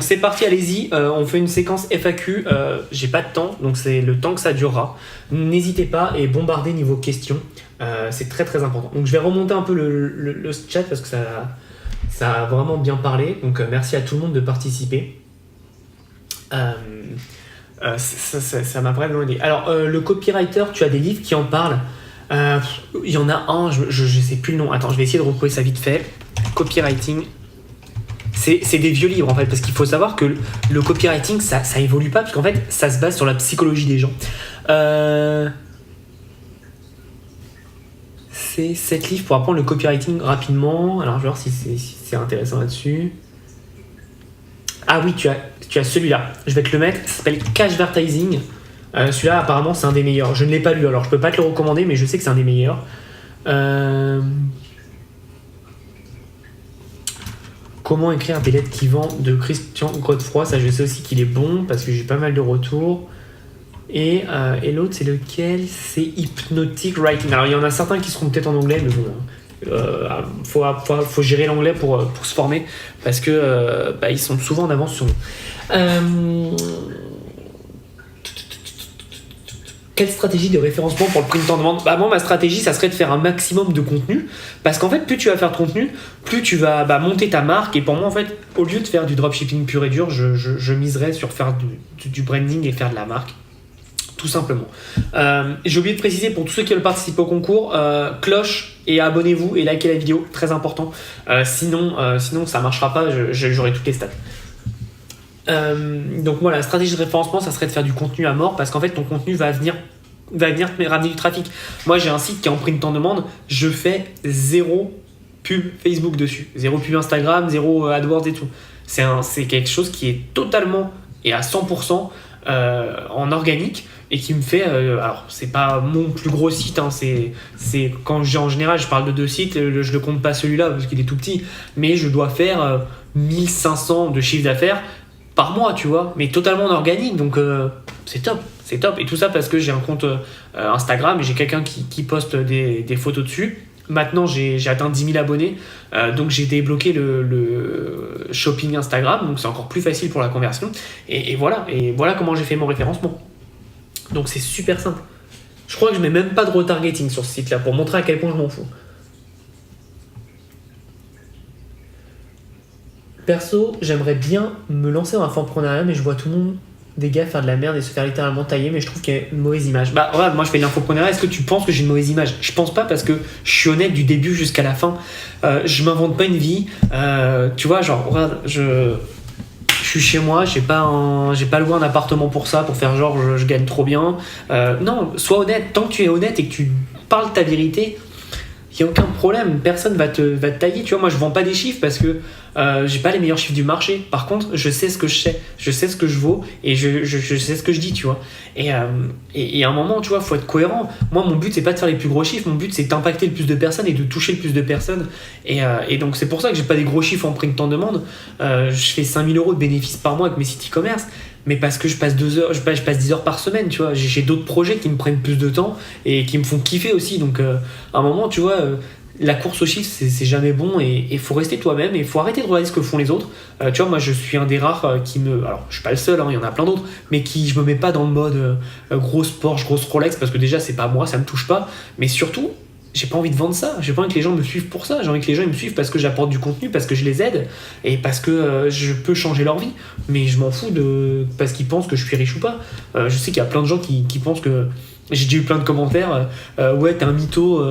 c'est parti, allez-y, on fait une séquence FAQ. J'ai pas de temps, donc c'est le temps que ça durera. N'hésitez pas et bombardez niveau questions. C'est très très important. Donc je vais remonter un peu le chat parce que ça a vraiment bien parlé. Donc merci à tout le monde de participer. Ça m'a vraiment aidé. Alors le copywriter, tu as des livres qui en parlent. Il y en a un, je sais plus le nom. Attends, je vais essayer de retrouver ça vite fait. Copywriting. C'est des vieux livres en fait, parce qu'il faut savoir que le copywriting ça évolue pas, parce qu'en fait ça se base sur la psychologie des gens. C'est 7 livres pour apprendre le copywriting rapidement. Alors je vais voir si c'est intéressant là-dessus. Ah oui, tu as celui-là, je vais te le mettre, ça s'appelle Cashvertising. Celui-là apparemment c'est un des meilleurs. Je ne l'ai pas lu, alors je peux pas te le recommander, mais je sais que c'est un des meilleurs. Comment écrire des lettres qui vendent de Christian Godefroy, ça je sais aussi qu'il est bon parce que j'ai pas mal de retours. Et l'autre c'est lequel? C'est Hypnotic Writing. Alors il y en a certains qui seront peut-être en anglais, mais bon, faut gérer l'anglais pour se former parce que ils sont souvent en avance sur nous. Quelle stratégie de référencement pour le print on demand? Moi, ma stratégie, ça serait de faire un maximum de contenu. Parce qu'en fait, plus tu vas faire de contenu, plus tu vas monter ta marque. Et pour moi, en fait, au lieu de faire du dropshipping pur et dur, je miserais sur faire du branding et faire de la marque. Tout simplement. J'ai oublié de préciser pour tous ceux qui veulent participer au concours, cloche et abonnez-vous et likez la vidéo, très important. Sinon, ça ne marchera pas, j'aurai toutes les stats. Donc moi la stratégie de référencement ça serait de faire du contenu à mort parce qu'en fait ton contenu va venir te ramener du trafic. Moi j'ai un site qui est en print on demand, je fais 0 pub Facebook dessus, 0 pub Instagram, 0 AdWords et tout. C'est quelque chose qui est totalement et à 100% en organique et qui me fait alors c'est pas mon plus gros site hein, c'est quand en général je parle de 2 sites, je ne compte pas celui-là parce qu'il est tout petit, mais je dois faire 1500 de chiffre d'affaires par mois, tu vois, mais totalement en organique, donc c'est top, et tout ça parce que j'ai un compte Instagram et j'ai quelqu'un qui poste des photos dessus. Maintenant j'ai atteint 10 000 abonnés, donc j'ai débloqué le shopping Instagram, donc c'est encore plus facile pour la conversion, et voilà comment j'ai fait mon référencement. Donc c'est super simple. Je crois que je mets même pas de retargeting sur ce site-là pour montrer à quel point je m'en fous. Perso, j'aimerais bien me lancer dans l'infopreneuriat, mais je vois tout le monde, des gars, faire de la merde et se faire littéralement tailler, mais je trouve qu'il y a une mauvaise image. Regarde, moi je fais de l'infopreneuriat, est-ce que tu penses que j'ai une mauvaise image? Je pense pas parce que je suis honnête du début jusqu'à la fin. Je m'invente pas une vie. Tu vois, genre, regarde, je suis chez moi, j'ai pas loué un appartement pour ça, pour faire genre je gagne trop bien. Non, sois honnête. Tant que tu es honnête et que tu parles ta vérité, il n'y a aucun problème, personne va te tailler. Tu vois, moi je vends pas des chiffres parce que j'ai pas les meilleurs chiffres du marché. Par contre, je sais ce que je sais, je sais ce que je vaux et je sais ce que je dis, tu vois. Et à un moment, tu vois, faut être cohérent. Moi, mon but c'est pas de faire les plus gros chiffres, mon but c'est d'impacter le plus de personnes et de toucher le plus de personnes. Et donc c'est pour ça que j'ai pas des gros chiffres en print on demand. Je fais 5 000 € de bénéfices par mois avec mes sites e-commerce. Mais parce que je passe 2 heures, je passe 10 heures par semaine, tu vois. J'ai d'autres projets qui me prennent plus de temps et qui me font kiffer aussi. Donc, à un moment, tu vois, la course aux chiffres, c'est jamais bon et il faut rester toi-même et il faut arrêter de regarder ce que font les autres. Tu vois, moi, je suis un des rares alors, je suis pas le seul, hein, il y en a plein d'autres, mais je me mets pas dans le mode grosse Porsche, grosse Rolex parce que déjà, c'est pas moi, ça me touche pas. Mais surtout, j'ai pas envie de vendre ça, j'ai pas envie que les gens me suivent pour ça, j'ai envie que les gens ils me suivent parce que j'apporte du contenu, parce que je les aide et parce que je peux changer leur vie, mais je m'en fous parce qu'ils pensent que je suis riche ou pas. Je sais qu'il y a plein de gens qui pensent que j'ai déjà eu plein de commentaires, ouais t'es un mytho,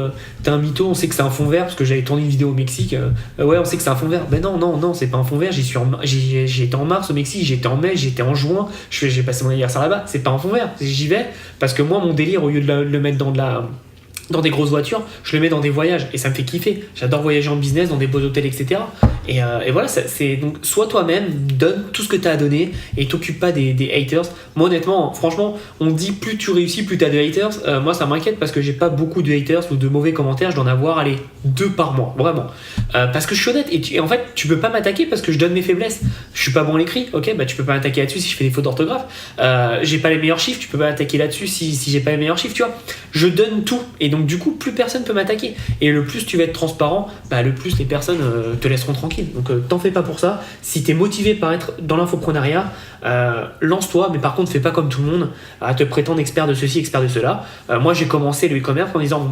on sait que c'est un fond vert parce que j'avais tourné une vidéo au Mexique, ouais on sait que c'est un fond vert, ben non c'est pas un fond vert, j'ai été en mars au Mexique, j'étais en mai, j'étais en juin, j'ai passé mon anniversaire là-bas, c'est pas un fond vert, j'y vais parce que moi mon délire au lieu de le mettre dans des grosses voitures, je le mets dans des voyages et ça me fait kiffer. J'adore voyager en business, dans des beaux hôtels, etc. Et voilà, c'est donc sois toi-même, donne tout ce que tu as à donner et t'occupe pas des haters. Moi honnêtement, franchement, on dit plus tu réussis, plus tu as de haters. Moi ça m'inquiète parce que j'ai pas beaucoup de haters ou de mauvais commentaires, je dois en avoir 2 par mois, vraiment. Parce que je suis honnête et en fait, tu peux pas m'attaquer parce que je donne mes faiblesses. Je suis pas bon à l'écrit, ok, bah tu peux pas m'attaquer là-dessus si je fais des fautes d'orthographe. J'ai pas les meilleurs chiffres, tu peux pas m'attaquer là-dessus si j'ai pas les meilleurs chiffres, tu vois. Je donne tout et donc du coup, plus personne peut m'attaquer. Et le plus tu vas être transparent, le plus les personnes te laisseront tranquille. Donc t'en fais pas pour ça. Si t'es motivé par être dans l'infoprenariat, lance-toi, mais par contre fais pas comme tout le monde à te prétendre expert de ceci, expert de cela. Moi j'ai commencé le e-commerce en disant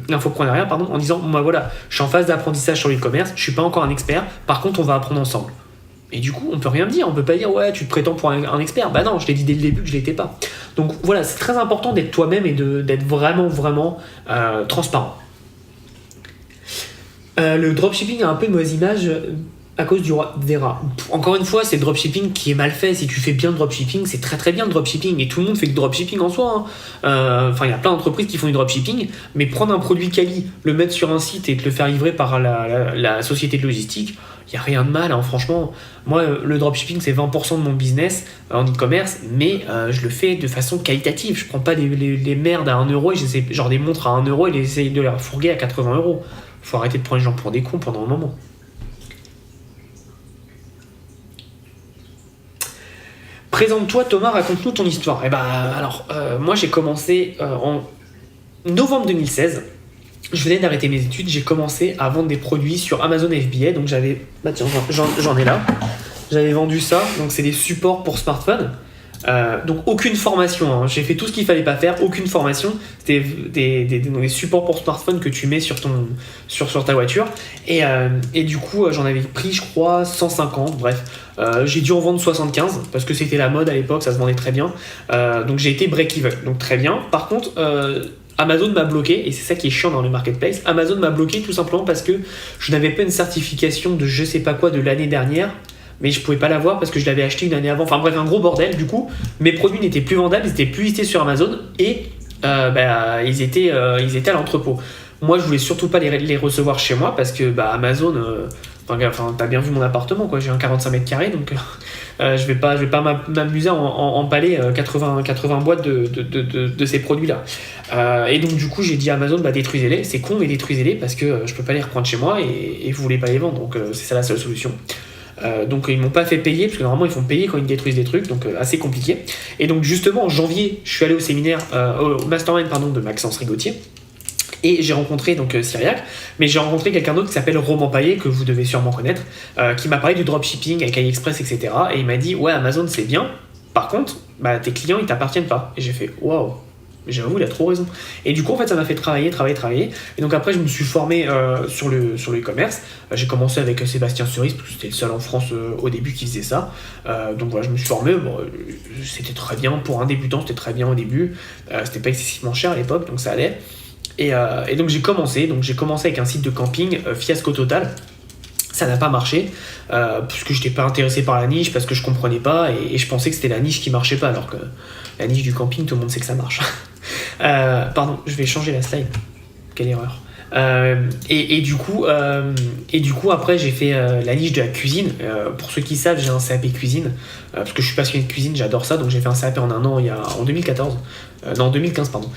l'infoprenariat en disant voilà, je suis en phase d'apprentissage sur l'e-commerce, je suis pas encore un expert, par contre on va apprendre ensemble. Et du coup, on peut rien dire, on peut pas dire ouais, tu te prétends pour un expert. Bah non, je l'ai dit dès le début que je l'étais pas. Donc voilà, c'est très important d'être toi-même et d'être vraiment transparent. Le dropshipping a un peu de mauvaise image à cause des rats. Encore une fois, c'est le dropshipping qui est mal fait. Si tu fais bien le dropshipping, c'est très bien le dropshipping. Et tout le monde fait du dropshipping en soi. Il y a plein d'entreprises qui font du dropshipping. Mais prendre un produit quali, le mettre sur un site et te le faire livrer par la société de logistique, il n'y a rien de mal, franchement. Moi, le dropshipping, c'est 20% de mon business en e-commerce, mais je le fais de façon qualitative. Je ne prends pas les merdes à 1€, et j'essaie, genre des montres à 1€ et j'essaie de les fourguer à 80€. Faut arrêter de prendre les gens pour des cons pendant un moment. Présente-toi Thomas, raconte-nous ton histoire. Moi j'ai commencé en novembre 2016. Je venais d'arrêter mes études, j'ai commencé à vendre des produits sur Amazon FBA. Donc j'avais, j'en ai là. J'avais vendu ça, donc c'est des supports pour smartphone. Donc aucune formation, j'ai fait tout ce qu'il fallait pas faire, aucune formation. C'était des supports pour smartphone que tu mets sur ta voiture. Et du coup j'en avais pris je crois 150, bref. J'ai dû en vendre 75 parce que c'était la mode à l'époque, ça se vendait très bien. Donc j'ai été break-even, donc très bien. Par contre Amazon m'a bloqué, et c'est ça qui est chiant dans le marketplace. Amazon m'a bloqué tout simplement parce que je n'avais pas une certification de je sais pas quoi de l'année dernière, mais je pouvais pas l'avoir parce que je l'avais acheté une année avant. Enfin bref, un gros bordel. Du coup, mes produits n'étaient plus vendables, ils étaient plus listés sur Amazon et ils étaient à l'entrepôt. Moi, je voulais surtout pas les recevoir chez moi parce que Amazon. T'as bien vu mon appartement, quoi. J'ai un 45 mètres carrés, donc je vais pas m'amuser à emballer 80 boîtes de ces produits-là. Et donc du coup, j'ai dit à Amazon, détruisez-les. C'est con, mais détruisez-les parce que je peux pas les reprendre chez moi et vous voulez pas les vendre. Donc c'est ça la seule solution. Donc ils m'ont pas fait payer parce que normalement ils font payer quand ils détruisent des trucs, donc assez compliqué. Et donc justement en janvier, je suis allé au séminaire, au mastermind de Maxence Rigotier. Et j'ai rencontré Cyriac, mais j'ai rencontré quelqu'un d'autre qui s'appelle Roman Paillet, que vous devez sûrement connaître, qui m'a parlé du dropshipping avec AliExpress, etc. Et il m'a dit ouais, Amazon c'est bien, par contre tes clients ils t'appartiennent pas. Et j'ai fait waouh, j'avoue il a trop raison. Et du coup en fait ça m'a fait travailler. Et donc après je me suis formé sur le e-commerce. J'ai commencé avec Sébastien Cerise parce que c'était le seul en France au début qui faisait ça. Donc voilà, je me suis formé. C'était très bien pour un débutant, c'était très bien au début. C'était pas excessivement cher à l'époque, donc ça allait. Et donc j'ai commencé avec un site de camping, fiasco total. Ça n'a pas marché puisque je n'étais pas intéressé par la niche, parce que je comprenais pas et je pensais que c'était la niche qui marchait pas, alors que la niche du camping, tout le monde sait que ça marche. Pardon, je vais changer la slide. Quelle erreur. Et du coup après j'ai fait la niche de la cuisine. Pour ceux qui savent, j'ai un CAP cuisine parce que je suis passionné de cuisine, j'adore ça. Donc j'ai fait un CAP en un an, en 2014. En 2015 pardon.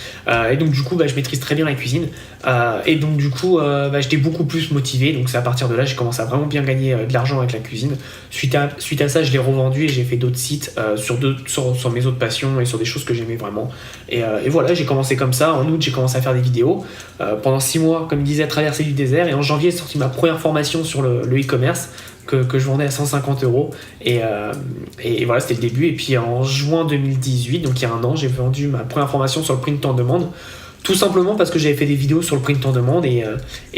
Et donc du coup je maîtrise très bien la cuisine. Et donc du coup j'étais beaucoup plus motivé. Donc c'est à partir de là j'ai commencé à vraiment bien gagner de l'argent avec la cuisine. Suite à ça je l'ai revendu et j'ai fait d'autres sites sur mes autres passions et sur des choses que j'aimais vraiment. Et voilà, j'ai commencé comme ça. En août j'ai commencé à faire des vidéos. Pendant 6 mois, comme je disais, à traverser du désert. Et en janvier j'ai sorti ma première formation sur le e-commerce que je vendais à 150€. Et voilà, c'était le début. Et puis en juin 2018, donc il y a un an, j'ai vendu ma première formation sur le print en demande. Tout simplement parce que j'avais fait des vidéos sur le print en demande et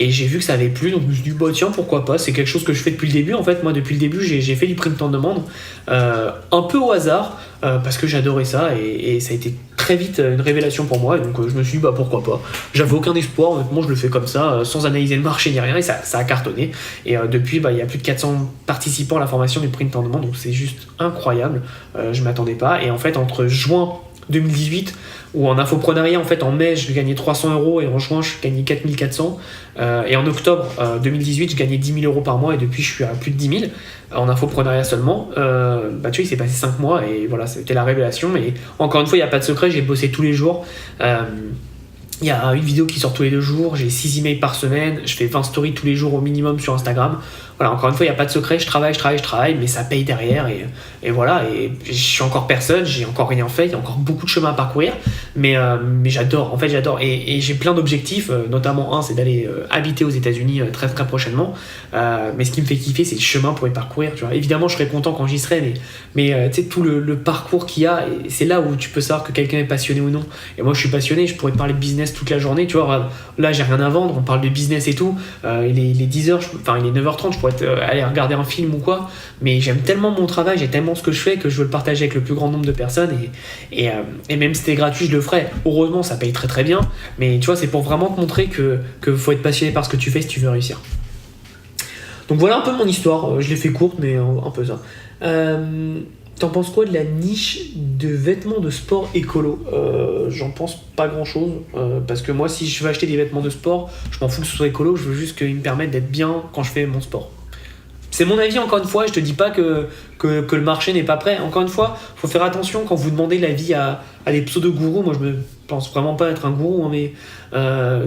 j'ai vu que ça avait plu. Donc je me suis dit, tiens, pourquoi pas. C'est quelque chose que je fais depuis le début. En fait, moi, depuis le début, j'ai fait du print en demande un peu au hasard parce que j'adorais ça et ça a été très vite une révélation pour moi. Et donc je me suis dit, pourquoi pas. J'avais aucun espoir. Honnêtement, je le fais comme ça, sans analyser le marché ni rien. Et ça a cartonné. Et depuis, il y a plus de 400 participants à la formation du print en demande. Donc c'est juste incroyable. Je m'attendais pas. Et en fait, entre juin 2018 où en infoprenariat, en fait, en mai, je gagnais 300€ et en juin, je gagnais 4400. Et en octobre 2018, je gagnais 10 000€ par mois et depuis, je suis à plus de 10 000 en infoprenariat seulement. Tu vois, il s'est passé 5 mois et voilà, c'était la révélation. Mais encore une fois, il n'y a pas de secret, j'ai bossé tous les jours. Il y a une vidéo qui sort tous les 2 jours, j'ai 6 emails par semaine, je fais 20 stories tous les jours au minimum sur Instagram. voilà, encore une fois, il n'y a pas de secret, je travaille, mais ça paye derrière, et voilà, et je suis encore personne, j'ai encore rien fait, il y a encore beaucoup de chemin à parcourir, mais j'adore, en fait j'adore, et j'ai plein d'objectifs, notamment un, c'est d'aller habiter aux États-Unis très très prochainement, mais ce qui me fait kiffer, c'est le chemin pour y parcourir, tu vois. Évidemment, je serais content quand j'y serai, mais tu sais, tout le parcours qu'il y a, et c'est là où tu peux savoir que quelqu'un est passionné ou non. Et moi, je suis passionné, je pourrais parler de business toute la journée, tu vois. Là, j'ai rien à vendre, on parle de business et tout. Il est 10h, enfin, il est 9h30, je pourrais aller regarder un film ou quoi. Mais j'aime tellement mon travail, j'ai tellement ce que je fais que je veux le partager avec le plus grand nombre de personnes. Et même si c'était gratuit, je le ferais. Heureusement, ça paye très très bien. Mais tu vois, c'est pour vraiment te montrer que faut être passionné par ce que tu fais si tu veux réussir. Donc voilà un peu mon histoire. Je l'ai fait courte, mais un peu ça. T'en penses quoi de la niche de vêtements de sport écolo ? J'en pense pas grand chose, parce que moi, si je veux acheter des vêtements de sport, je m'en fous que ce soit écolo, je veux juste qu'ils me permettent d'être bien quand je fais mon sport. C'est mon avis, encore une fois, je te dis pas que le marché n'est pas prêt. Encore une fois, faut faire attention quand vous demandez l'avis à des pseudo-gourous. Moi, je me pense vraiment pas être un gourou, hein, mais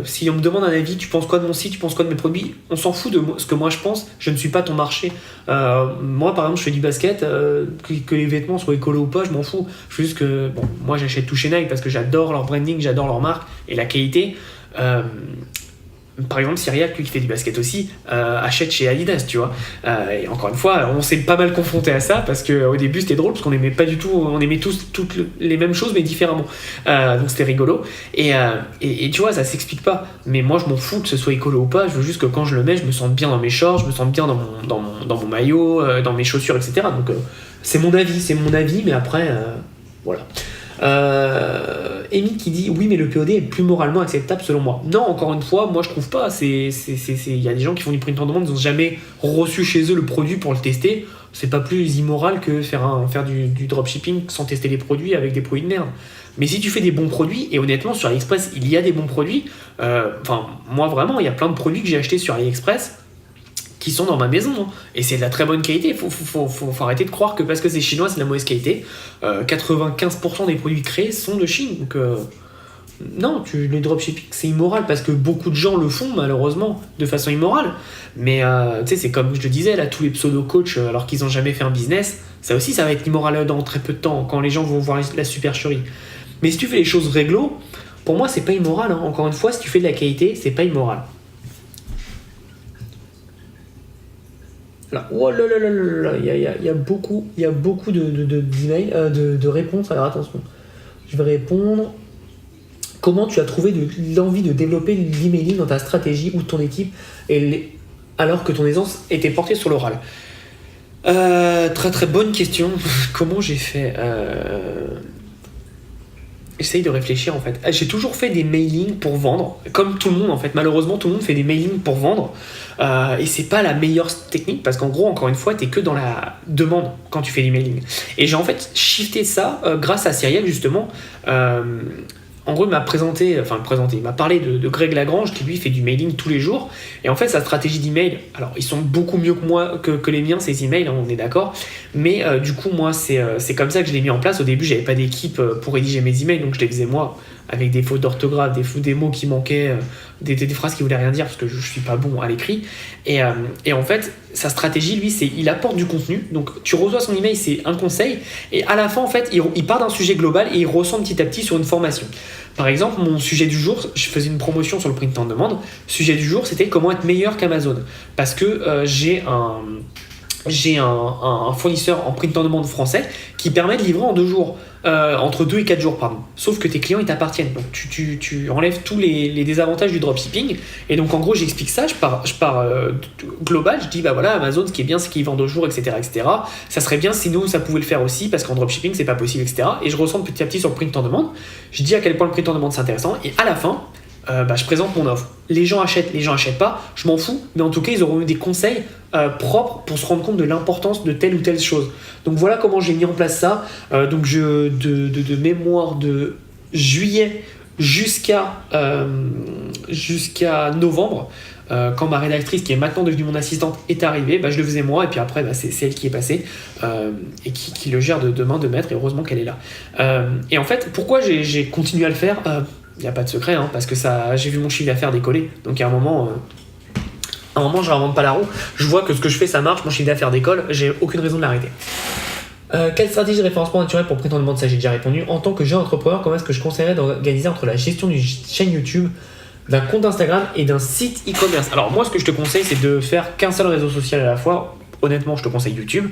si on me demande un avis, tu penses quoi de mon site, tu penses quoi de mes produits, on s'en fout de ce que moi je pense, je ne suis pas ton marché. Moi, par exemple, je fais du basket, que les vêtements soient écolo ou pas, je m'en fous. Je veux juste que, bon, moi j'achète tout chez Nike parce que j'adore leur branding, j'adore leur marque et la qualité. Par exemple, Cyriac, lui qui fait du basket aussi, achète chez Adidas, tu vois. Et encore une fois, on s'est pas mal confronté à ça parce qu'au début c'était drôle parce qu'on aimait pas du tout, on aimait tous toutes les mêmes choses mais différemment. Donc c'était rigolo. Et tu vois, ça s'explique pas. Mais moi je m'en fous que ce soit écolo ou pas, je veux juste que quand je le mets, je me sente bien dans mes shorts, je me sens bien dans mon maillot, dans mes chaussures, etc. Donc c'est mon avis, mais après, voilà. Amy qui dit oui mais le POD est plus moralement acceptable selon moi. Non, encore une fois, moi je trouve pas. Il y a des gens qui font du print on demand, ils n'ont jamais reçu chez eux le produit pour le tester. C'est pas plus immoral que faire du dropshipping sans tester les produits avec des produits de merde. Mais si tu fais des bons produits, et honnêtement sur AliExpress il y a des bons produits, moi vraiment il y a plein de produits que j'ai achetés sur AliExpress qui sont dans ma maison, hein. Et c'est de la très bonne qualité. Faut arrêter de croire que parce que c'est chinois c'est de la mauvaise qualité. 95% des produits créés sont de Chine, donc non, le dropshipping c'est immoral parce que beaucoup de gens le font malheureusement de façon immorale, mais tu sais, c'est comme je le disais là, tous les pseudo-coachs alors qu'ils n'ont jamais fait un business, ça aussi ça va être immoral dans très peu de temps quand les gens vont voir la supercherie. Mais si tu fais les choses réglo, pour moi c'est pas immoral, hein. Encore une fois, si tu fais de la qualité, c'est pas immoral. Là, oh là là là là là, il y a beaucoup d'emails, de réponses. Alors attention, je vais répondre. Comment tu as trouvé l'envie de développer l'emailing dans ta stratégie ou ton équipe alors que ton aisance était portée sur l'oral ? Très très bonne question. Comment j'ai fait J'essaye de réfléchir en fait. J'ai toujours fait des mailings pour vendre, comme tout le monde en fait. Malheureusement, tout le monde fait des mailings pour vendre. Et c'est pas la meilleure technique parce qu'en gros, encore une fois, t'es que dans la demande quand tu fais des mailings. Et j'ai en fait shifté ça grâce à Cyriac justement. En gros, il m'a il m'a parlé de Greg Lagrange qui lui fait du mailing tous les jours. Et en fait, sa stratégie d'email, alors ils sont beaucoup mieux que moi, que les miens, ces emails, hein, on est d'accord. Mais du coup, moi, c'est comme ça que je l'ai mis en place. Au début, j'avais pas d'équipe pour rédiger mes emails, donc je les faisais moi, avec des fautes d'orthographe, des mots qui manquaient, des phrases qui voulaient rien dire parce que je suis pas bon à l'écrit. Et en fait, sa stratégie, lui, c'est il apporte du contenu. Donc, tu reçois son email, c'est un conseil. Et à la fin, en fait, il part d'un sujet global et il ressent petit à petit sur une formation. Par exemple, mon sujet du jour, je faisais une promotion sur le print on demand. Sujet du jour, c'était comment être meilleur qu'Amazon. Parce que j'ai un fournisseur en print on demand français qui permet de livrer en 2 jours, entre 2 et 4 jours, pardon. Sauf que tes clients ils t'appartiennent, donc tu enlèves tous les désavantages du dropshipping. Et donc en gros j'explique ça, je pars global, je dis bah voilà, Amazon ce qui est bien c'est qu'ils vendent 2 jours, etc., ça serait bien si nous ça pouvait le faire aussi parce qu'en dropshipping c'est pas possible, etc. Et je ressens petit à petit sur le print on demand, je dis à quel point le print on demand c'est intéressant, et à la fin je présente mon offre. Les gens achètent pas, je m'en fous, mais en tout cas, ils auront eu des conseils propres pour se rendre compte de l'importance de telle ou telle chose. Donc voilà comment j'ai mis en place ça. Donc de mémoire de juillet jusqu'à novembre, quand ma rédactrice, qui est maintenant devenue mon assistante, est arrivée, je le faisais moi, et puis après, c'est elle qui est passée et qui le gère de main de maître, et heureusement qu'elle est là. Et en fait, pourquoi j'ai continué à le faire ? Il n'y a pas de secret, hein, parce que j'ai vu mon chiffre d'affaires décoller. Donc à un moment, À un moment, je ne réinvente pas la roue. Je vois que ce que je fais, ça marche. Mon chiffre d'affaires décolle. J'ai aucune raison de l'arrêter. Quelle stratégie de référencement naturel pour Print on Demand? Ça, j'ai déjà répondu. En tant que jeune entrepreneur, comment est-ce que je conseillerais d'organiser entre la gestion d'une chaîne YouTube, d'un compte Instagram et d'un site e-commerce? Alors moi, ce que je te conseille, c'est de faire qu'un seul réseau social à la fois. Honnêtement, je te conseille YouTube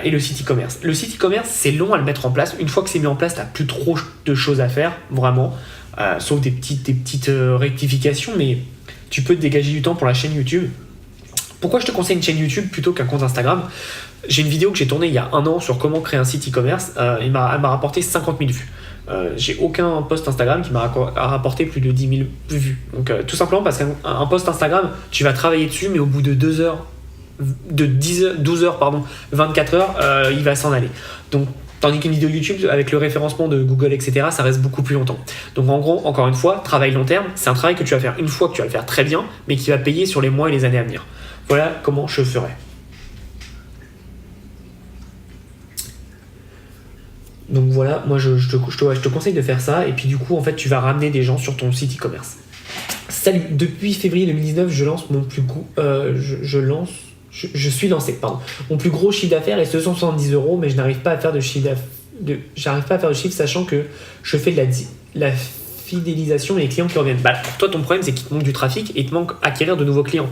et le site e-commerce. Le site e-commerce, c'est long à le mettre en place. Une fois que c'est mis en place, tu n'as plus trop de choses à faire, vraiment, sauf des petites rectifications, mais tu peux te dégager du temps pour la chaîne YouTube. Pourquoi je te conseille une chaîne YouTube plutôt qu'un compte Instagram? J'ai une vidéo que j'ai tournée il y a 1 an sur comment créer un site e-commerce. Elle m'a rapporté 50 000 vues. J'ai aucun post Instagram qui m'a rapporté plus de 10 000 vues. Donc tout simplement parce qu'un post Instagram, tu vas travailler dessus, mais au bout de 2 heures, de 12 heures, 24 heures, il va s'en aller. Donc, tandis qu'une vidéo YouTube, avec le référencement de Google, etc., ça reste beaucoup plus longtemps. Donc en gros, encore une fois, travail long terme, c'est un travail que tu vas faire une fois, que tu vas le faire très bien, mais qui va payer sur les mois et les années à venir. Voilà comment je ferai. Donc voilà, moi je te conseille de faire ça, et puis du coup, en fait, tu vas ramener des gens sur ton site e-commerce. Salut, depuis février 2019, je lance mon plus gros... Je suis lancé, pardon. Mon plus gros chiffre d'affaires est 270 €, mais je n'arrive pas à faire de chiffre sachant que je fais de la fidélisation et les clients qui reviennent. Bah, pour toi, ton problème, c'est qu'il te manque du trafic et il te manque acquérir de nouveaux clients.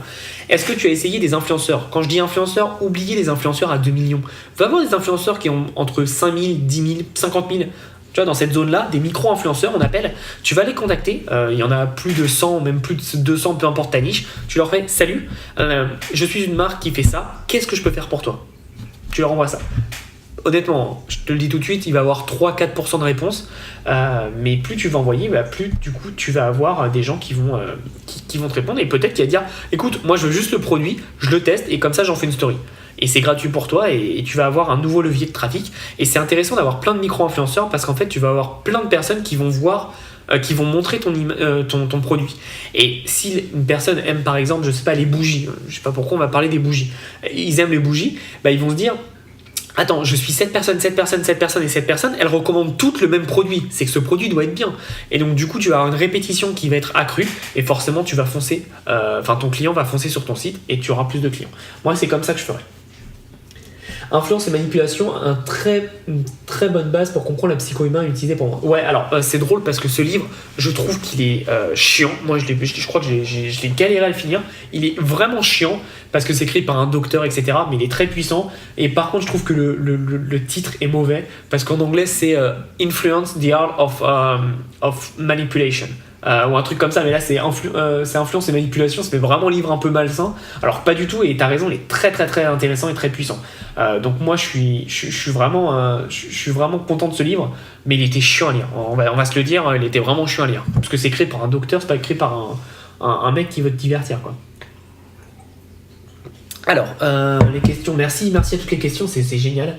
Est-ce que tu as essayé des influenceurs? Quand je dis influenceurs, oubliez les influenceurs à 2 millions. Va voir des influenceurs qui ont entre 5 000, 10 000, 50 000. Tu vois, dans cette zone-là, des micro-influenceurs, on appelle, tu vas les contacter, il y en a plus de 100, même plus de 200, peu importe ta niche, tu leur fais « Salut, je suis une marque qui fait ça, qu'est-ce que je peux faire pour toi ?» Tu leur envoies ça. Honnêtement, je te le dis tout de suite, il va y avoir 3-4% de réponses, mais plus tu vas envoyer, plus du coup tu vas avoir des gens qui vont te répondre, et peut-être qu'il va dire « Écoute, moi je veux juste le produit, je le teste, et comme ça j'en fais une story. » Et c'est gratuit pour toi et tu vas avoir un nouveau levier de trafic. Et c'est intéressant d'avoir plein de micro-influenceurs parce qu'en fait, tu vas avoir plein de personnes qui vont voir, qui vont montrer ton produit. Et si une personne aime par exemple, je sais pas, les bougies, je sais pas pourquoi on va parler des bougies, ils aiment les bougies, ils vont se dire attends, je suis cette personne, elles recommandent toutes le même produit. C'est que ce produit doit être bien. Et donc, du coup, tu vas avoir une répétition qui va être accrue et forcément, tu vas foncer, ton client va foncer sur ton site et tu auras plus de clients. Moi, c'est comme ça que je ferais. Influence et manipulation, une très bonne base pour comprendre la psycho-humain utilisée pour moi. Ouais, alors c'est drôle parce que ce livre, je trouve qu'il est chiant. Moi, je crois que je l'ai galéré à le finir. Il est vraiment chiant parce que c'est écrit par un docteur, etc. Mais il est très puissant. Et par contre, je trouve que le titre est mauvais parce qu'en anglais, c'est Influence, the Art of Manipulation. Ou un truc comme ça, mais là c'est influence et manipulation, ça fait vraiment livre un peu malsain, alors pas du tout, et t'as raison, il est très très très intéressant et très puissant. Donc moi je suis vraiment content de ce livre, mais il était chiant à lire, on va se le dire, il était vraiment chiant à lire, parce que c'est écrit par un docteur, c'est pas écrit par un mec qui veut te divertir, quoi. Alors, les questions, merci à toutes les questions, c'est génial.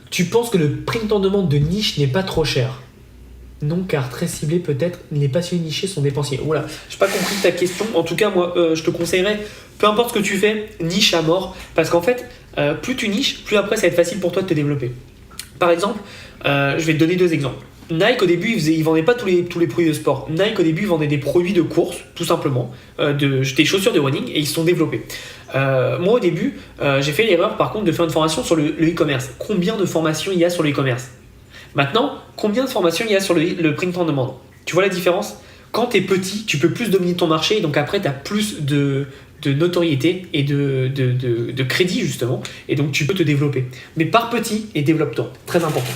Tu penses que le print on demande de niche n'est pas trop cher? Non, car très ciblé peut-être, les passionnés nichés sont dépensiers. Voilà, j'ai pas compris ta question. En tout cas, moi, je te conseillerais, peu importe ce que tu fais, niche à mort. Parce qu'en fait, plus tu niches, plus après ça va être facile pour toi de te développer. Par exemple, je vais te donner 2 exemples. Nike, au début, ils vendaient pas tous les produits de sport. Nike, au début, ils vendaient des produits de course, tout simplement, des chaussures de running, et ils se sont développés. Moi, au début, j'ai fait l'erreur, par contre, de faire une formation sur le e-commerce. Combien de formations il y a sur le e-commerce? Maintenant, combien de formations il y a sur le print on demand? Tu vois la différence? Quand tu es petit, tu peux plus dominer ton marché, et donc après, tu as plus de notoriété et de crédit, justement, et donc tu peux te développer. Mais pars petit et développe-toi. Très important.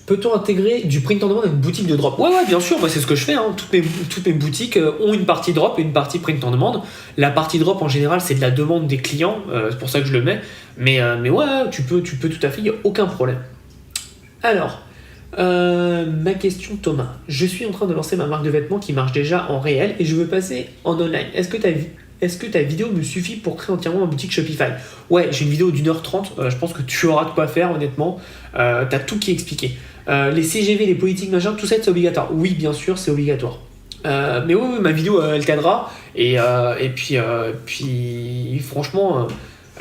Peut-on intégrer du print on demand à une boutique de drop? Ouais, bien sûr, moi c'est ce que je fais. Toutes mes boutiques ont une partie drop et une partie print on demand. La partie drop, en général, c'est de la demande des clients, c'est pour ça que je le mets. Mais ouais, tu peux tout à fait, il n'y a aucun problème. Alors, ma question, Thomas. Je suis en train de lancer ma marque de vêtements qui marche déjà en réel et je veux passer en online. Est-ce que ta vidéo me suffit pour créer entièrement ma boutique Shopify? Ouais, j'ai une vidéo d'1h30. Je pense que tu auras de quoi faire, honnêtement. T'as tout qui est expliqué. Les CGV, les politiques, machin, tout ça, c'est obligatoire. Oui, bien sûr, c'est obligatoire. Mais oui, ma vidéo, elle t'aidera. Et puis, franchement...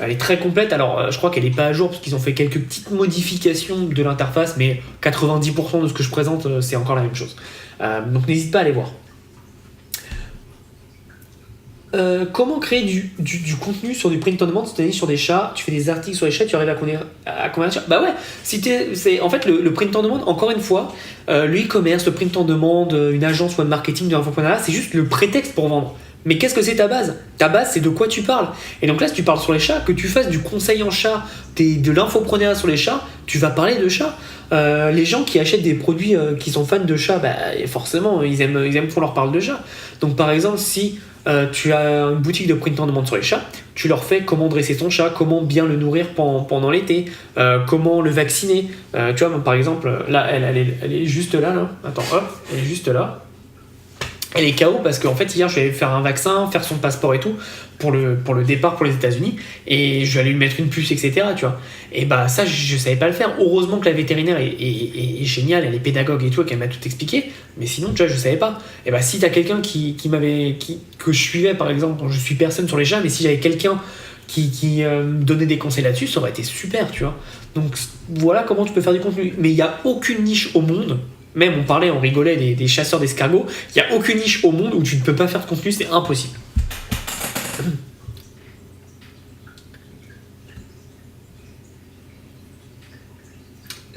elle est très complète. Alors, je crois qu'elle n'est pas à jour parce qu'ils ont fait quelques petites modifications de l'interface, mais 90% de ce que je présente, c'est encore la même chose. Donc, n'hésite pas à aller voir. Comment créer du contenu sur du print on demand, c'est-à-dire sur des chats, tu fais des articles sur les chats, tu arrives à convertir. Bah ouais, c'est en fait le print on demand, encore une fois, le e-commerce, le print on demand, une agence web marketing de l'infoprenariat, c'est juste le prétexte pour vendre. Mais qu'est-ce que c'est ta base? Ta base, c'est de quoi tu parles. Et donc là, si tu parles sur les chats, que tu fasses du conseil en chat, de l'infoprenariat sur les chats, tu vas parler de chats. Les gens qui achètent des produits qui sont fans de chats, bah, forcément, ils aiment qu'on leur parle de chats. Donc par exemple, si tu as une boutique de print on demand sur les chats, tu leur fais comment dresser ton chat, comment bien le nourrir pendant l'été, comment le vacciner. Tu vois, par exemple, là, elle est juste là. Attends, hop, elle est juste là. Elle est KO parce qu'en fait hier je vais faire un vaccin, faire son passeport et tout pour le départ pour les États-Unis et je vais aller lui mettre une puce, etc. Tu vois. Et bah ça je savais pas le faire. Heureusement que la vétérinaire est géniale, elle est pédagogue et tout, qu'elle m'a tout expliqué. Mais sinon tu vois je savais pas. Et bah si t'as quelqu'un que je suivais par exemple, je suis personne sur les chats, mais si j'avais quelqu'un qui me donnait des conseils là-dessus, ça aurait été super, tu vois. Donc voilà comment tu peux faire du contenu. Mais il y a aucune niche au monde. Même on rigolait des chasseurs d'escargots. Il n'y a aucune niche au monde où tu ne peux pas faire de contenu, c'est impossible.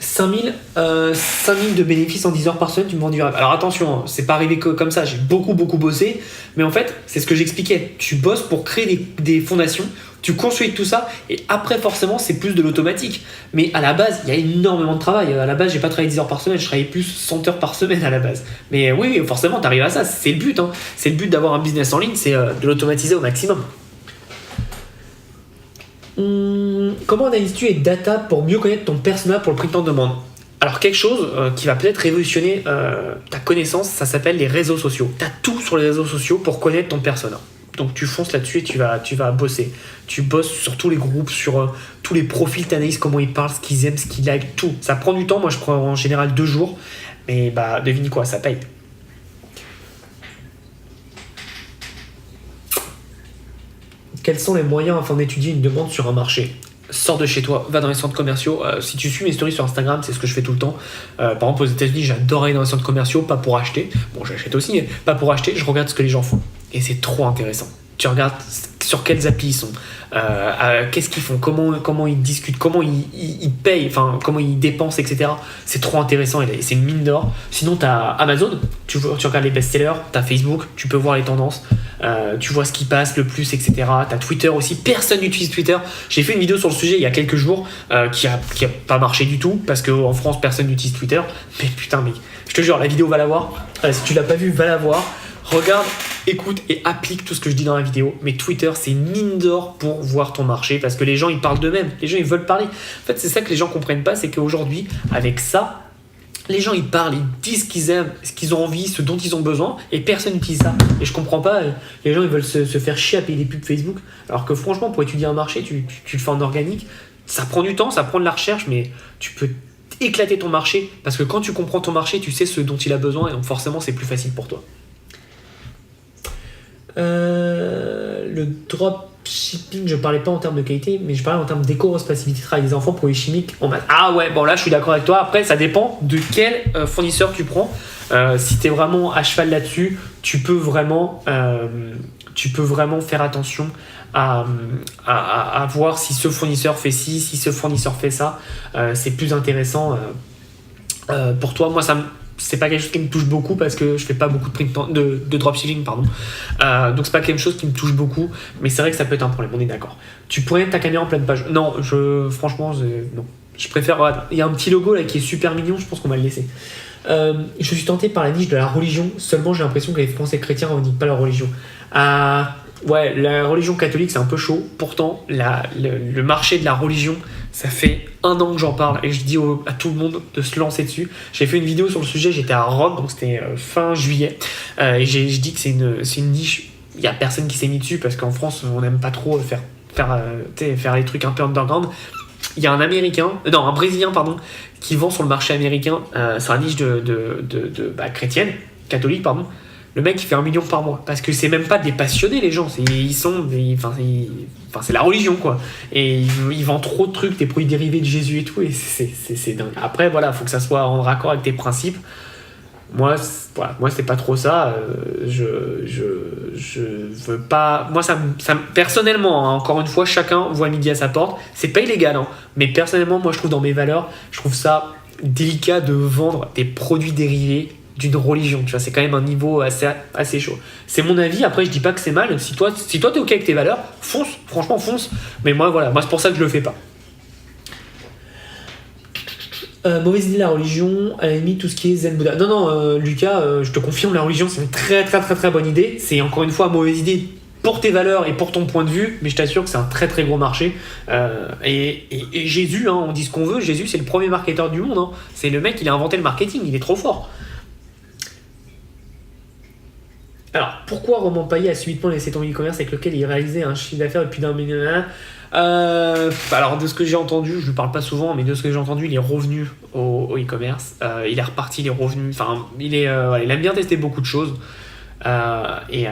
5000 de bénéfices en 10 heures par semaine, tu me vends du rêve. Alors attention, c'est pas arrivé comme ça, j'ai beaucoup bossé, mais en fait, c'est ce que j'expliquais. Tu bosses pour créer des fondations, tu construis tout ça, et après, forcément, c'est plus de l'automatique. Mais à la base, il y a énormément de travail. À la base, j'ai pas travaillé 10 heures par semaine, je travaillais plus 100 heures par semaine à la base. Mais oui, forcément, tu arrives à ça, c'est le but. C'est le but d'avoir un business en ligne, c'est de l'automatiser au maximum. Comment analyses-tu les data pour mieux connaître ton persona pour le print on demand? Alors quelque chose qui va peut-être révolutionner ta connaissance, ça s'appelle les réseaux sociaux. Tu as tout sur les réseaux sociaux pour connaître ton persona. Donc tu fonces là-dessus et tu vas bosser. Tu bosses sur tous les groupes, sur tous les profils, tu analyses comment ils parlent, ce qu'ils aiment, ce qu'ils like, tout. Ça prend du temps, moi je prends en général 2 jours, mais bah devine quoi, ça paye. Quels sont les moyens afin d'étudier une demande sur un marché? Sors de chez toi, va dans les centres commerciaux. Si tu suis mes stories sur Instagram, c'est ce que je fais tout le temps. Par exemple, aux États-Unis, j'adore aller dans les centres commerciaux, pas pour acheter. Bon, j'achète aussi, mais pas pour acheter. Je regarde ce que les gens font. Et c'est trop intéressant. Tu regardes sur quelles applis ils sont, qu'est-ce qu'ils font, comment ils discutent, comment ils payent, enfin, comment ils dépensent, etc. C'est trop intéressant et c'est une mine d'or. Sinon, tu as Amazon, tu regardes les best-sellers, tu as Facebook, tu peux voir les tendances, tu vois ce qui passe le plus, etc. Tu as Twitter aussi, personne n'utilise Twitter. J'ai fait une vidéo sur le sujet il y a quelques jours qui a pas marché du tout parce qu'en France, personne n'utilise Twitter. Mais putain, mec, je te jure, la vidéo, va la voir. Si tu l'as pas vue, va la voir. Regarde, écoute et applique tout ce que je dis dans la vidéo. Mais Twitter, c'est une mine d'or pour voir ton marché parce que les gens, ils parlent d'eux-mêmes. Les gens, ils veulent parler. En fait, c'est ça que les gens comprennent pas, c'est qu'aujourd'hui, avec ça, les gens, ils parlent, ils disent ce qu'ils aiment, ce qu'ils ont envie, ce dont ils ont besoin, et personne n'utilise ça. Et je comprends pas, les gens, ils veulent se faire chier à payer des pubs Facebook, alors que franchement, pour étudier un marché, tu le fais en organique. Ça prend du temps, ça prend de la recherche, mais tu peux éclater ton marché, parce que quand tu comprends ton marché, tu sais ce dont il a besoin, et donc forcément, c'est plus facile pour toi. Le dropshipping, je parlais pas en termes de qualité, mais je parlais en termes d'éco-responsabilité, travail des enfants, produits chimiques en maths. Ah ouais, bon là je suis d'accord avec toi. Après, ça dépend de quel fournisseur tu prends. Si tu es vraiment à cheval là-dessus, tu peux vraiment faire attention à voir si ce fournisseur fait ci, si ce fournisseur fait ça. C'est plus intéressant pour toi. Moi, c'est pas quelque chose qui me touche beaucoup parce que je fais pas beaucoup de dropshipping, pardon. Donc c'est pas quelque chose qui me touche beaucoup, mais c'est vrai que ça peut être un problème, on est d'accord. Tu pourrais mettre ta caméra en pleine page? Non, franchement, non. Je préfère. Il y a un petit logo là qui est super mignon, je pense qu'on va le laisser. Je suis tenté par la niche de la religion, seulement j'ai l'impression que les Français chrétiens ne revendiquent pas leur religion. Ouais, la religion catholique c'est un peu chaud, pourtant le marché de la religion, ça fait 1 an que j'en parle et je dis à tout le monde de se lancer dessus. J'ai fait une vidéo sur le sujet, j'étais à Rome, donc c'était fin juillet, et je dis que c'est une niche, il n'y a personne qui s'est mis dessus parce qu'en France on n'aime pas trop faire les trucs un peu underground. Il y a un Brésilien qui vend sur le marché américain sur la niche de chrétienne, catholique, pardon. Le mec il fait 1 million par mois parce que c'est même pas des passionnés, les gens, c'est la religion quoi. Et ils vendent trop de trucs, des produits dérivés de Jésus et tout, et c'est dingue. Après voilà, faut que ça soit en raccord avec tes principes. Voilà, moi c'est pas trop ça. Je veux pas. Moi, personnellement, hein, encore une fois, chacun voit midi à sa porte. C'est pas illégal, hein, mais personnellement, moi je trouve dans mes valeurs, je trouve ça délicat de vendre des produits dérivés d'une religion. Tu vois, c'est quand même un niveau assez chaud. C'est mon avis. Après, je dis pas que c'est mal. Si toi t'es ok avec tes valeurs, fonce. Franchement, fonce. Mais moi, voilà, moi c'est pour ça que je le fais pas. Mauvaise idée la religion, à la limite tout ce qui est Zen Bouddha. Non, Lucas, je te confirme, la religion c'est une très très très très bonne idée. C'est encore une fois mauvaise idée pour tes valeurs et pour ton point de vue, mais je t'assure que c'est un très très gros marché. Et Jésus, hein, on dit ce qu'on veut, Jésus c'est le premier marketeur du monde. Hein. C'est le mec, il a inventé le marketing, il est trop fort. Alors, pourquoi Romain Payet a subitement laissé tomber l'e-commerce avec lequel il réalisait un chiffre d'affaires depuis d'un million? Alors, de ce que j'ai entendu, je ne parle pas souvent, mais de ce que j'ai entendu, il est revenu au e-commerce. Il est reparti, il est revenu. Enfin, il aime bien tester beaucoup de choses. Et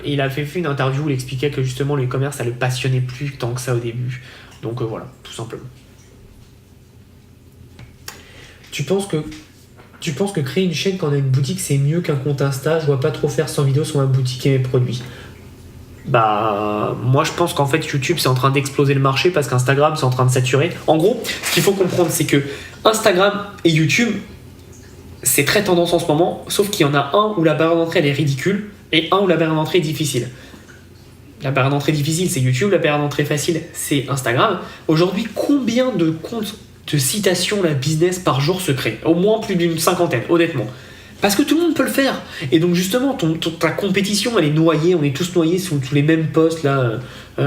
il a fait une interview où il expliquait que justement le e-commerce, ça le passionnait plus tant que ça au début. Donc voilà, tout simplement. Tu penses que créer une chaîne quand on a une boutique, c'est mieux qu'un compte Insta? Je vois pas trop faire 100 vidéos sur ma boutique et mes produits. Bah, moi je pense qu'en fait YouTube c'est en train d'exploser le marché parce qu'Instagram c'est en train de saturer. En gros, ce qu'il faut comprendre, c'est que Instagram et YouTube, c'est très tendance en ce moment, sauf qu'il y en a un où la barrière d'entrée elle est ridicule et un où la barrière d'entrée est difficile. La barrière d'entrée difficile c'est YouTube, la barrière d'entrée facile c'est Instagram. Aujourd'hui, combien de comptes de citations la business par jour se créent? Au moins plus d'une cinquantaine, honnêtement. Parce que tout le monde peut le faire. Et donc justement, ta compétition, elle est noyée. On est tous noyés sous tous les mêmes posts. Là,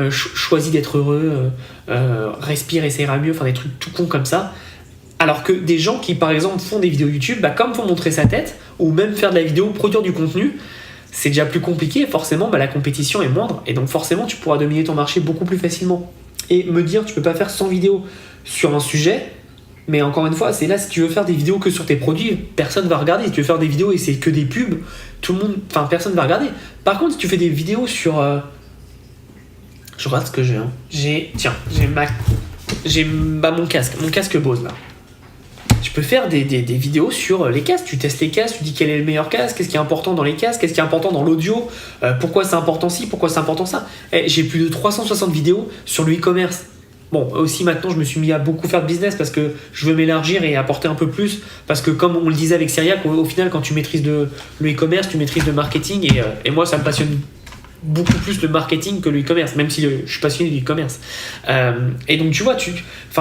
choisis d'être heureux, respire et ça ira mieux. Enfin, des trucs tout cons comme ça. Alors que des gens qui, par exemple, font des vidéos YouTube, bah, comme faut montrer sa tête, ou même faire de la vidéo, produire du contenu, c'est déjà plus compliqué. Forcément, bah, la compétition est moindre. Et donc forcément, tu pourras dominer ton marché beaucoup plus facilement. Et me dire, tu peux pas faire 100 vidéos sur un sujet... Mais encore une fois, c'est là, si tu veux faire des vidéos que sur tes produits, personne va regarder. Si tu veux faire des vidéos et c'est que des pubs, personne va regarder. Par contre, si tu fais des vidéos sur... Je regarde ce que j'ai. Hein. J'ai mon casque Bose là. Tu peux faire des vidéos sur les casques. Tu testes les casques, tu dis quel est le meilleur casque, qu'est-ce qui est important dans les casques, qu'est-ce qui est important dans l'audio, pourquoi c'est important ci, pourquoi c'est important ça. J'ai plus de 360 vidéos sur le e-commerce. Bon, aussi maintenant, je me suis mis à beaucoup faire de business parce que je veux m'élargir et apporter un peu plus. Parce que comme on le disait avec Cyriac, au final, quand tu maîtrises le e-commerce, tu maîtrises le marketing. Et moi, ça me passionne beaucoup plus le marketing que le e-commerce, même si je suis passionné du e-commerce. Et donc, tu vois,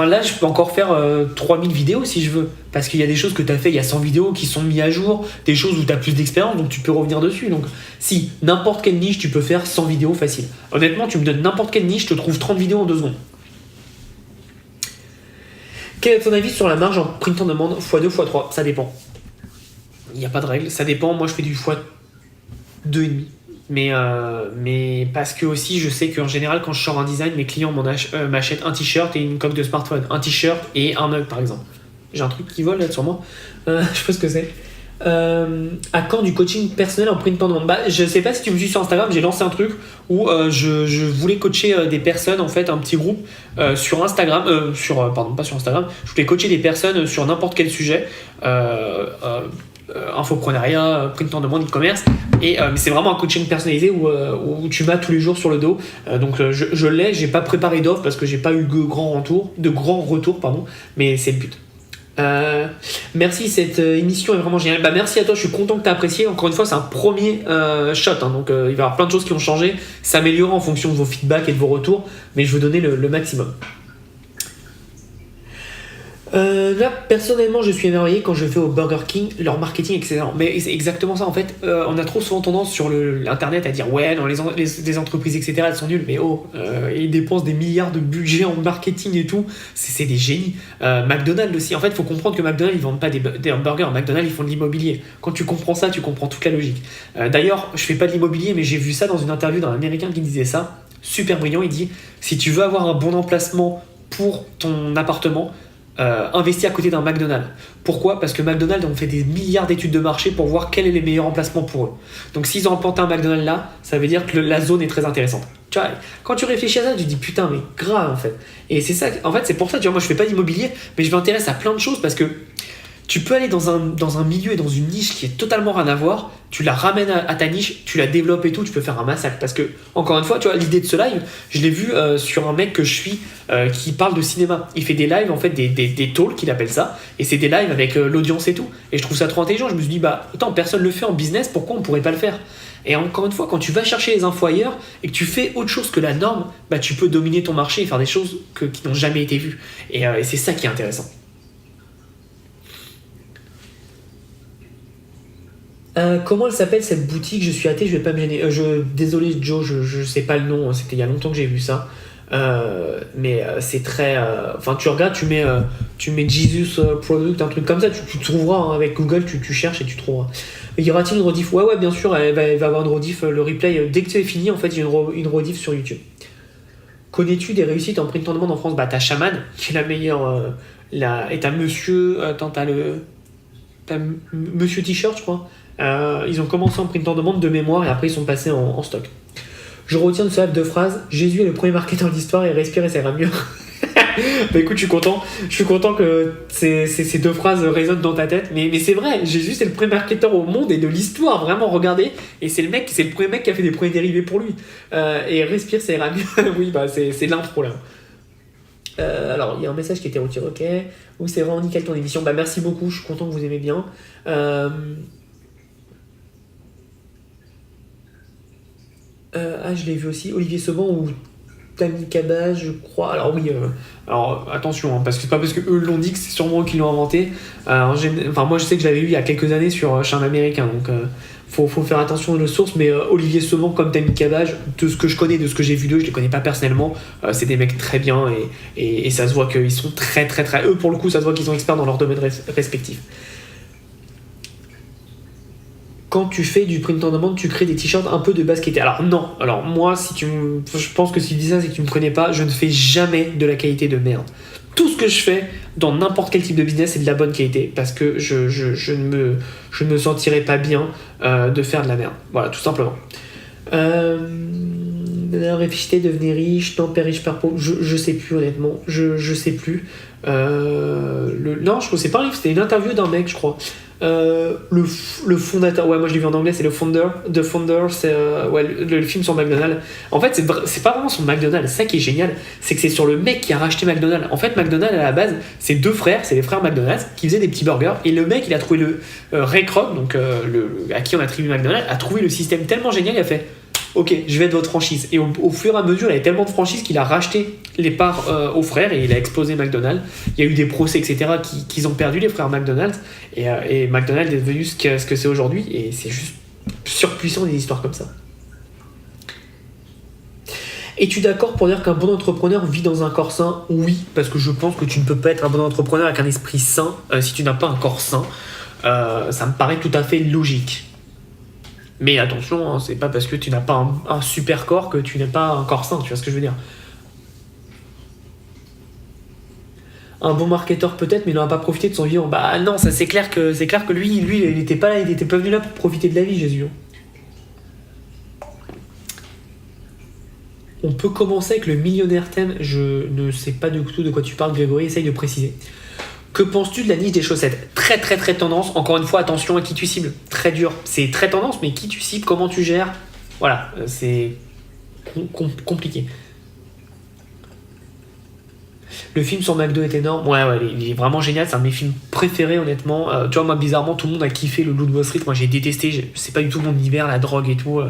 là, je peux encore faire 3000 vidéos si je veux. Parce qu'il y a des choses que tu as fait, il y a 100 vidéos qui sont mises à jour, des choses où tu as plus d'expérience, donc tu peux revenir dessus. Donc, si n'importe quelle niche, tu peux faire 100 vidéos facile. Honnêtement, tu me donnes n'importe quelle niche, je te trouve 30 vidéos en 2 secondes. Quel est ton avis sur la marge en print on demande x2, x3? Ça dépend. Il n'y a pas de règle, ça dépend. Moi, je fais du x2,5. Mais parce que aussi, je sais qu'en général, quand je sors un design, mes clients m'achètent un t-shirt et une coque de smartphone. Un t-shirt et un mug, par exemple. J'ai un truc qui vole là sur moi. Je sais pas ce que c'est. À quand du coaching personnel en print on demande? Bah, je sais pas si tu me suis sur Instagram, j'ai lancé un truc où je voulais coacher des personnes, en fait, un petit groupe sur Instagram, pas sur Instagram, je voulais coacher des personnes sur n'importe quel sujet, infoprenariat, print on demande, e-commerce, mais c'est vraiment un coaching personnalisé où tu m'as tous les jours sur le dos. Donc je l'ai, j'ai pas préparé d'offre parce que j'ai pas eu de grands retours, mais c'est le but. Merci, cette émission est vraiment géniale. Bah, merci à toi, je suis content que tu as apprécié. Encore une fois, c'est un premier shot, hein, donc il va y avoir plein de choses qui ont changé, s'améliorer en fonction de vos feedbacks et de vos retours, mais je veux donner le maximum. Là, personnellement, je suis émerveillé quand je vais au Burger King, leur marketing est excellent. Mais c'est exactement ça, en fait. On a trop souvent tendance sur l'internet à dire ouais, non, les entreprises, etc., elles sont nulles. Mais ils dépensent des milliards de budget en marketing et tout. C'est des génies. McDonald's aussi. En fait, il faut comprendre que McDonald's, ils vendent pas des hamburgers. McDonald's, ils font de l'immobilier. Quand tu comprends ça, tu comprends toute la logique. D'ailleurs, je fais pas de l'immobilier, mais j'ai vu ça dans une interview d'un Américain qui disait ça. Super brillant. Il dit si tu veux avoir un bon emplacement pour ton appartement, investis à côté d'un McDonald's. Pourquoi? Parce que McDonald's ont fait des milliards d'études de marché pour voir quels sont les meilleurs emplacements pour eux. Donc s'ils ont implanté un McDonald's là, ça veut dire que la zone est très intéressante. Tu vois, quand tu réfléchis à ça, tu te dis putain, mais grave en fait. Et c'est ça, en fait, c'est pour ça, tu vois, moi je fais pas d'immobilier, mais je m'intéresse à plein de choses parce que tu peux aller dans un milieu et dans une niche qui est totalement rien à voir, tu la ramènes à ta niche, tu la développes et tout, tu peux faire un massacre. Parce que, encore une fois, tu vois, l'idée de ce live, je l'ai vu sur un mec que je suis qui parle de cinéma. Il fait des lives, en fait, des talks, il appelle ça, et c'est des lives avec l'audience et tout. Et je trouve ça trop intelligent. Je me suis dit, bah, attends, personne le fait en business, pourquoi on pourrait pas le faire? Et encore une fois, quand tu vas chercher les infos ailleurs et que tu fais autre chose que la norme, bah, tu peux dominer ton marché et faire des choses qui n'ont jamais été vues. Et c'est ça qui est intéressant. Comment elle s'appelle cette boutique? Je suis athée, je vais pas me gêner. Désolé Joe, je sais pas le nom, c'était il y a longtemps que j'ai vu ça. Mais c'est très. Enfin, tu regardes, tu mets Jesus Product, un truc comme ça, tu trouveras hein, avec Google, tu cherches et tu trouveras. Y aura-t-il une rediff? Ouais, bien sûr, elle va avoir une rediff, le replay. Dès que tu es fini, en fait, il y a une rediff sur YouTube. Connais-tu des réussites en print on demand en France? Bah, t'as Shaman, qui est la meilleure. Et t'as Monsieur. Attends, t'as Monsieur T-shirt, je crois. Ils ont commencé en print on demand de mémoire et après ils sont passés en stock. Je retiens de ce live deux phrases. Jésus est le premier marketeur de l'histoire et respirer ça ira mieux. Bah écoute, je suis content que ces deux phrases résonnent dans ta tête. Mais c'est vrai, Jésus c'est le premier marketeur au monde et de l'histoire, vraiment, regardez. Et c'est le premier mec qui a fait des premiers dérivés pour lui. Et respire ça ira mieux. Oui, bah c'est l'intro là. Alors, il y a un message qui était retiré, ok. Oui, c'est vraiment nickel ton émission. Bah merci beaucoup, je suis content que vous aimez bien. Je l'ai vu aussi, Olivier Sauban ou Tammy Cabas, je crois. Alors oui, alors attention, hein, parce que c'est pas parce que eux l'ont dit que c'est sûrement eux qui l'ont inventé. Moi je sais que je l'avais vu il y a quelques années chez un américain, donc faut faire attention aux sources, mais Olivier Sauban comme Tammy Cabas, de ce que je connais, de ce que j'ai vu d'eux, je les connais pas personnellement, c'est des mecs très bien et ça se voit qu'ils sont très très très... Eux pour le coup, ça se voit qu'ils sont experts dans leur domaine respectif. Quand tu fais du print on demand, tu crées des t-shirts un peu de basketter. Alors non, alors moi, je pense que si tu dis ça, c'est que tu me connais pas, je ne fais jamais de la qualité de merde. Tout ce que je fais dans n'importe quel type de business, c'est de la bonne qualité, parce que je ne me sentirais pas bien de faire de la merde. Voilà, tout simplement. Réfléchissez, devenez riche, non, père riche, père pauvre. Je sais plus, honnêtement. Je sais plus. Non, je crois que c'est pas un livre, c'était une interview d'un mec, je crois. Le fondateur, ouais, moi je l'ai vu en anglais, c'est le founder. The Founder, c'est le film sur McDonald's. En fait, c'est pas vraiment sur McDonald's, c'est ça qui est génial, c'est que c'est sur le mec qui a racheté McDonald's. En fait, McDonald's à la base, c'est deux frères, c'est les frères McDonald's qui faisaient des petits burgers. Et le mec, il a trouvé Ray Kroc, donc à qui on attribue McDonald's, a trouvé le système tellement génial, il a fait ok, je vais être votre franchise. Et au fur et à mesure, il avait tellement de franchises qu'il a racheté les parts aux frères et il a explosé McDonald's. Il y a eu des procès, etc., qu'ils ont perdu, les frères McDonald's. Et McDonald's est devenu ce que c'est aujourd'hui. Et c'est juste surpuissant des histoires comme ça. Es-tu d'accord pour dire qu'un bon entrepreneur vit dans un corps sain? Oui, parce que je pense que tu ne peux pas être un bon entrepreneur avec un esprit sain si tu n'as pas un corps sain. Ça me paraît tout à fait logique. Mais attention, hein, c'est pas parce que tu n'as pas un super corps que tu n'as pas un corps sain, tu vois ce que je veux dire. Un bon marketeur peut-être, mais il n'aura pas profité de son vivant. Bah non, ça c'est clair que lui il était pas là, il était pas venu là pour profiter de la vie, Jésus. On peut commencer avec le millionnaire thème. Je ne sais pas du tout de quoi tu parles, Grégory, essaye de préciser. Que penses-tu de la niche des chaussettes? Très très très tendance, encore une fois attention à qui tu cibles, très dur, c'est très tendance, mais qui tu cibles, comment tu gères, voilà, c'est compliqué. Le film sur McDo est énorme, ouais, il est vraiment génial, c'est un de mes films préférés honnêtement. Tu vois, moi bizarrement tout le monde a kiffé le Loup de Wall Street, moi j'ai détesté, c'est pas du tout mon univers, la drogue et tout,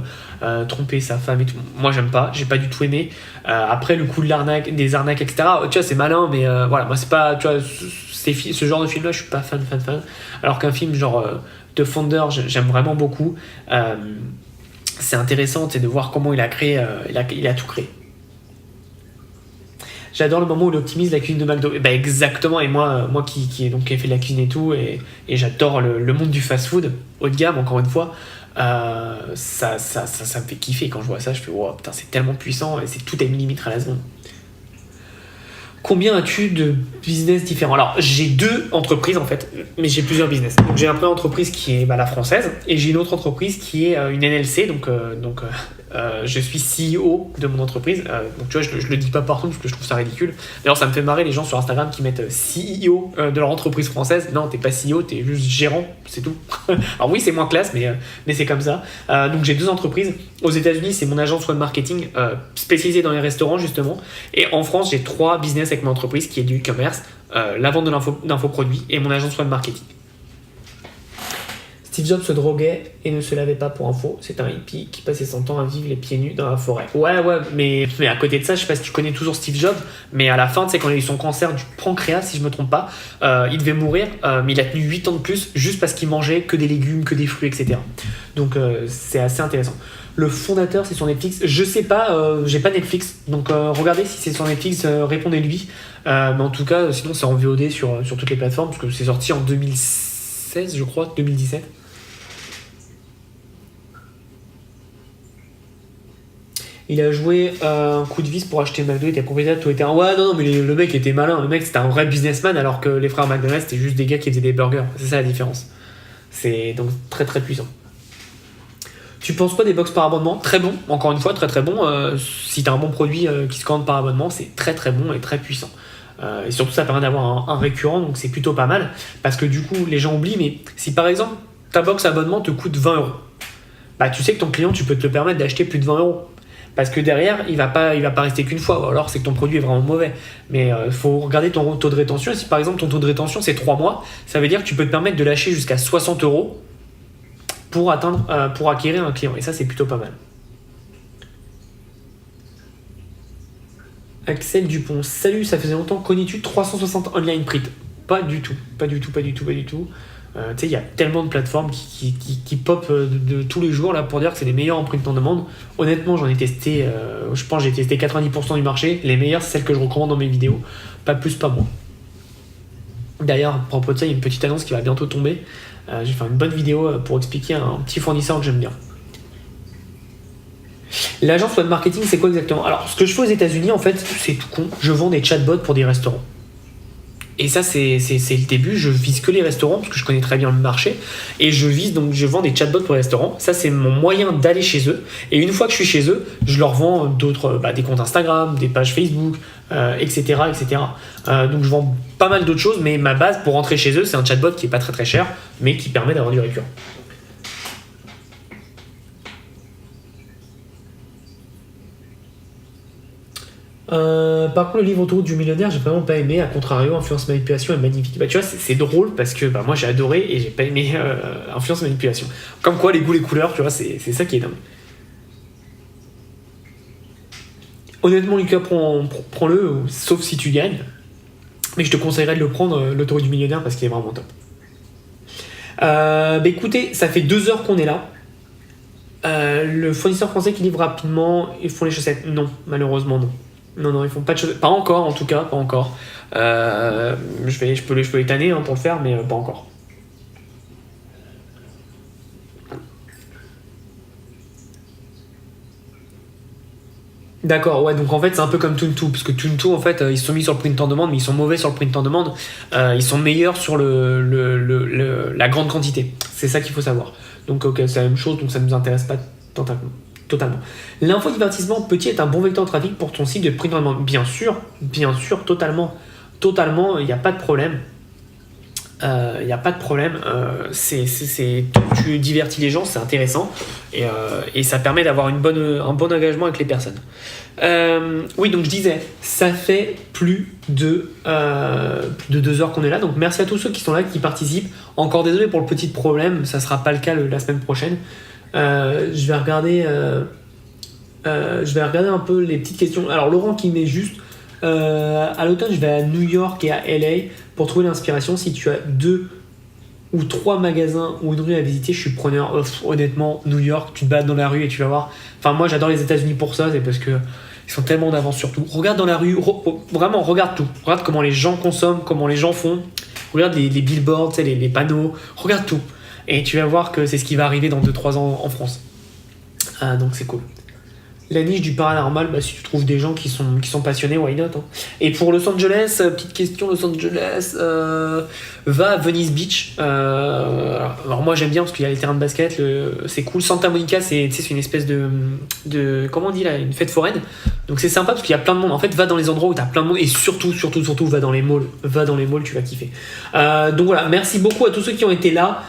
tromper sa femme et tout, moi j'aime pas, j'ai pas du tout aimé. Après le coup de l'arnaque, des arnaques etc, tu vois c'est malin, mais voilà, moi c'est pas, tu vois, ce genre de film là je suis pas fan, alors qu'un film genre The Founder j'aime vraiment beaucoup. C'est intéressant de voir comment il a créé, il a tout créé. J'adore le moment où il optimise la cuisine de McDo. Bah exactement, et moi qui ai fait de la cuisine et tout, et j'adore le monde du fast-food, haut de gamme, encore une fois, ça me fait kiffer. Quand je vois ça, je fais wow, putain, c'est tellement puissant, et c'est tout à 1 millimètre à la seconde. Combien as-tu de business différents? Alors, j'ai 2 entreprises en fait, mais j'ai plusieurs business. Donc, j'ai une première entreprise qui est la française, et j'ai une autre entreprise qui est une NLC, donc Je suis CEO de mon entreprise. Donc tu vois, je le dis pas partout parce que je trouve ça ridicule. D'ailleurs, ça me fait marrer les gens sur Instagram qui mettent CEO de leur entreprise française. Non, t'es pas CEO, t'es juste gérant, c'est tout. Alors oui, c'est moins classe, mais c'est comme ça. Donc j'ai 2 entreprises. Aux États-Unis, c'est mon agence web marketing spécialisée dans les restaurants justement. Et en France, j'ai 3 business avec mon entreprise qui est du e-commerce, la vente d'infoproduits et mon agence web marketing. Steve Jobs se droguait et ne se lavait pas pour info. C'est un hippie qui passait son temps à vivre les pieds nus dans la forêt. Ouais, mais à côté de ça, je sais pas si tu connais toujours Steve Jobs, mais à la fin, tu sais, quand il a eu son cancer du pancréas, si je me trompe pas, il devait mourir, mais il a tenu 8 ans de plus juste parce qu'il mangeait que des légumes, que des fruits, etc. Donc c'est assez intéressant. Le fondateur, c'est sur Netflix. Je sais pas, j'ai pas Netflix, donc regardez si c'est sur Netflix, répondez-lui. Mais en tout cas, sinon c'est en VOD sur toutes les plateformes, parce que c'est sorti en 2016, je crois, 2017. Il a joué un coup de vis pour acheter McDo, il était propriétaire de Twitter. Ouais, non, mais le mec était malin. Le mec, c'était un vrai businessman, alors que les frères McDonald's, c'était juste des gars qui faisaient des burgers. C'est ça la différence. C'est donc très très puissant. Tu penses quoi des box par abonnement? Très bon, encore une fois, très très bon. Si tu as un bon produit qui se commande par abonnement, c'est très très bon et très puissant. Et surtout, ça permet d'avoir un récurrent, donc c'est plutôt pas mal. Parce que du coup, les gens oublient, mais si par exemple, ta box abonnement te coûte 20 €, bah tu sais que ton client, tu peux te le permettre d'acheter plus de 20 €. Parce que derrière, il va pas rester qu'une fois. Ou alors, c'est que ton produit est vraiment mauvais. Mais il faut regarder ton taux de rétention. Si par exemple, ton taux de rétention, c'est 3 mois, ça veut dire que tu peux te permettre de lâcher jusqu'à 60 € pour acquérir un client. Et ça, c'est plutôt pas mal. Axel Dupont, salut, ça faisait longtemps. Connais-tu 360 Online Print? Pas du tout. Tu sais, il y a tellement de plateformes qui pop de tous les jours là pour dire que c'est les meilleurs en print en demande. Honnêtement, j'en ai testé, je pense que j'ai testé 90% du marché. Les meilleures, c'est celles que je recommande dans mes vidéos. Pas plus, pas moins. D'ailleurs, à propos de ça, il y a une petite annonce qui va bientôt tomber. J'ai fait une bonne vidéo pour expliquer un petit fournisseur que j'aime bien. L'agence web marketing, c'est quoi exactement? Alors, ce que je fais aux États-Unis, en fait, c'est tout con. Je vends des chatbots pour des restaurants. Et ça, c'est le début. Je vise que les restaurants parce que je connais très bien le marché. Et je vends des chatbots pour les restaurants. Ça, c'est mon moyen d'aller chez eux. Et une fois que je suis chez eux, je leur vends des comptes Instagram, des pages Facebook, etc. Donc, je vends pas mal d'autres choses. Mais ma base pour rentrer chez eux, c'est un chatbot qui est pas très très cher, mais qui permet d'avoir du récurrent. Par contre, le livre autour du millionnaire, j'ai vraiment pas aimé. A contrario, Influence Manipulation est magnifique. Bah, tu vois, c'est drôle parce que moi j'ai adoré et j'ai pas aimé Influence Manipulation. Comme quoi, les goûts, les couleurs, tu vois, c'est ça qui est dingue. Honnêtement, Lucas, prends-le, sauf si tu gagnes. Mais je te conseillerais de le prendre, l'autoroute du millionnaire, parce qu'il est vraiment top. Écoutez, ça fait 2 heures qu'on est là. Le fournisseur français qui livre rapidement, ils font les chaussettes? Non, malheureusement non. Non, ils font pas de chaussettes. Pas encore, en tout cas, pas encore. Je peux les tanner pour le faire, mais pas encore. D'accord, ouais, donc en fait c'est un peu comme Toonto, parce que Toonto en fait ils se sont mis sur le print en demande, mais ils sont mauvais sur le print en demande, ils sont meilleurs sur la grande quantité, c'est ça qu'il faut savoir. Donc ok, c'est la même chose, donc ça ne nous intéresse pas totalement. L'infodivertissement petit est un bon vecteur de trafic pour ton site de print en demande, bien sûr, totalement, il n'y a pas de problème. Il n'y a pas de problème, tu divertis les gens, c'est intéressant et ça permet d'avoir un bon engagement avec les personnes. Oui, donc je disais, ça fait plus de 2 heures qu'on est là, donc merci à tous ceux qui sont là, qui participent. Encore désolé pour le petit problème, ça sera pas le cas la semaine prochaine. Je vais regarder un peu les petites questions. Alors Laurent qui met juste à l'automne je vais à New York et à LA pour trouver l'inspiration. Si tu as 2 ou 3 magasins ou une rue à visiter, je suis preneur. Honnêtement, New York, tu te balades dans la rue et tu vas voir. Enfin, moi j'adore les États-Unis pour ça, c'est parce que ils sont tellement en avance sur tout. Regarde dans la rue, vraiment regarde tout. Regarde comment les gens consomment, comment les gens font. Regarde les billboards, les panneaux, regarde tout. Et tu vas voir que c'est ce qui va arriver dans 2-3 ans en France. Donc c'est cool. La niche du paranormal, bah, si tu trouves des gens qui sont passionnés, why not, hein. Et pour Los Angeles, petite question, Los Angeles, va à Venice Beach. Alors moi j'aime bien parce qu'il y a les terrains de basket, c'est cool. Santa Monica, c'est une espèce de comment on dit là, une fête foraine. Donc c'est sympa parce qu'il y a plein de monde. En fait, va dans les endroits où t'as plein de monde et surtout, va dans les malls. Va dans les malls, tu vas kiffer. Donc voilà, merci beaucoup à tous ceux qui ont été là.